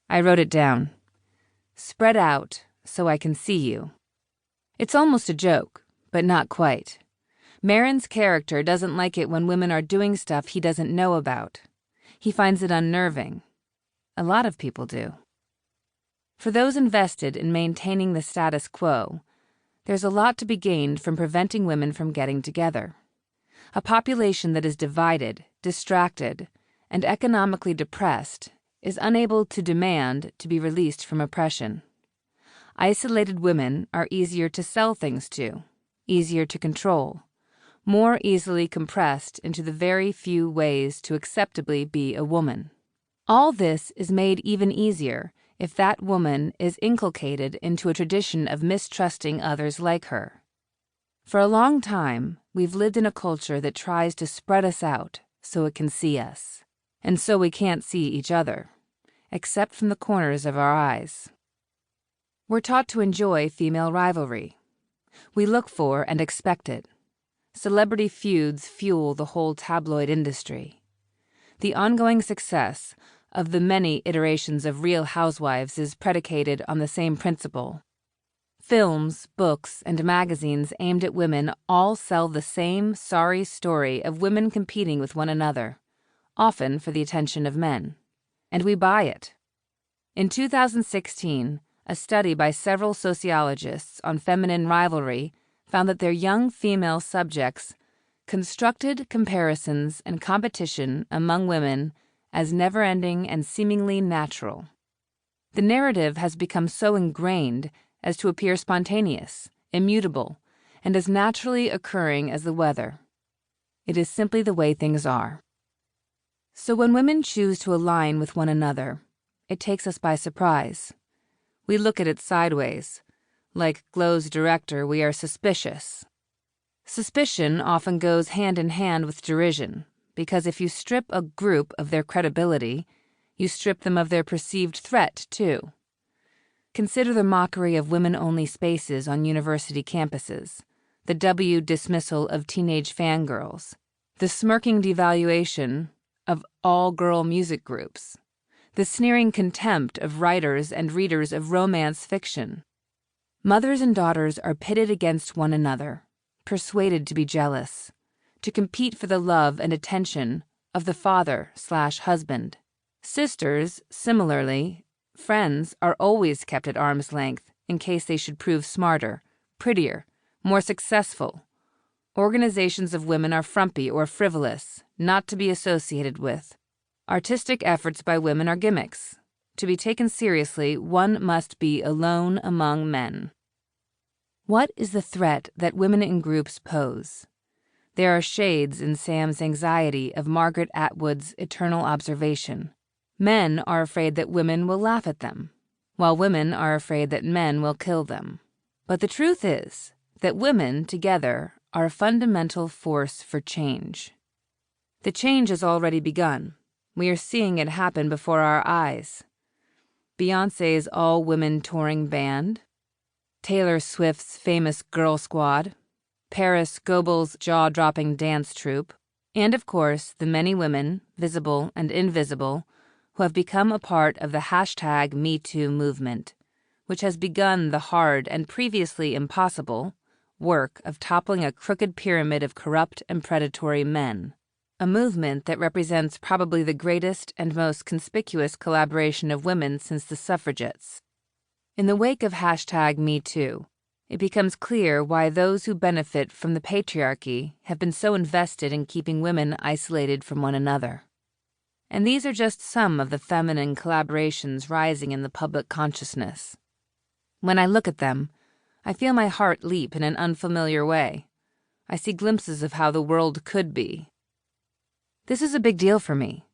I wrote it down. Spread out so I can see you. It's almost a joke, but not quite. Marin's character doesn't like it when women are doing stuff he doesn't know about. He finds it unnerving. A lot of people do. For those invested in maintaining the status quo, there's a lot to be gained from preventing women from getting together. A population that is divided, distracted, and economically depressed is unable to demand to be released from oppression. Isolated women are easier to sell things to, easier to control, more easily compressed into the very few ways to acceptably be a woman. All this is made even easier if that woman is inculcated into a tradition of mistrusting others like her. For a long time, we've lived in a culture that tries to spread us out so it can see us, and so we can't see each other, except from the corners of our eyes. We're taught to enjoy female rivalry. We look for and expect it. Celebrity feuds fuel the whole tabloid industry. The ongoing success of the many iterations of Real Housewives is predicated on the same principle. Films, books, and magazines aimed at women all sell the same sorry story of women competing with one another, often for the attention of men. And we buy it. In 2016, a study by several sociologists on feminine rivalry found that their young female subjects constructed comparisons and competition among women as never-ending and seemingly natural. The narrative has become so ingrained as to appear spontaneous, immutable, and as naturally occurring as the weather. It is simply the way things are. So when women choose to align with one another, it takes us by surprise. We look at it sideways. Like Glow's director, we are suspicious. Suspicion often goes hand in hand with derision, because if you strip a group of their credibility, you strip them of their perceived threat, too. Consider the mockery of women-only spaces on university campuses, the dismissal of teenage fangirls, the smirking devaluation of all-girl music groups, the sneering contempt of writers and readers of romance fiction. Mothers and daughters are pitted against one another, persuaded to be jealous, to compete for the love and attention of the father/husband. Sisters, similarly, friends are always kept at arm's length in case they should prove smarter, prettier, more successful. Organizations of women are frumpy or frivolous, not to be associated with. Artistic efforts by women are gimmicks. To be taken seriously, one must be alone among men. What is the threat that women in groups pose? There are shades in Sam's anxiety of Margaret Atwood's eternal observation. Men are afraid that women will laugh at them, while women are afraid that men will kill them. But the truth is that women together are a fundamental force for change. The change has already begun. We are seeing it happen before our eyes. Beyoncé's all-women touring band, Taylor Swift's famous girl squad, Paris Goebel's jaw-dropping dance troupe, and of course the many women, visible and invisible, who have become a part of the #MeToo movement, which has begun the hard and previously impossible work of toppling a crooked pyramid of corrupt and predatory men. A movement that represents probably the greatest and most conspicuous collaboration of women since the suffragettes. In the wake of #MeToo, it becomes clear why those who benefit from the patriarchy have been so invested in keeping women isolated from one another. And these are just some of the feminine collaborations rising in the public consciousness. When I look at them, I feel my heart leap in an unfamiliar way. I see glimpses of how the world could be. This is a big deal for me,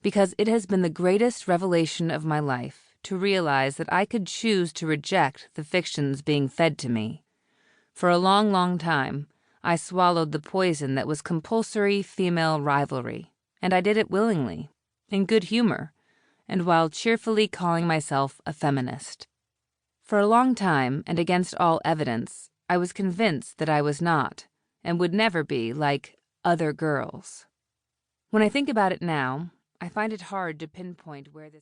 because it has been the greatest revelation of my life to realize that I could choose to reject the fictions being fed to me. For a long, long time, I swallowed the poison that was compulsory female rivalry, and I did it willingly, in good humor, and while cheerfully calling myself a feminist. For a long time, and against all evidence, I was convinced that I was not, and would never be, like other girls. When I think about it now, I find it hard to pinpoint where this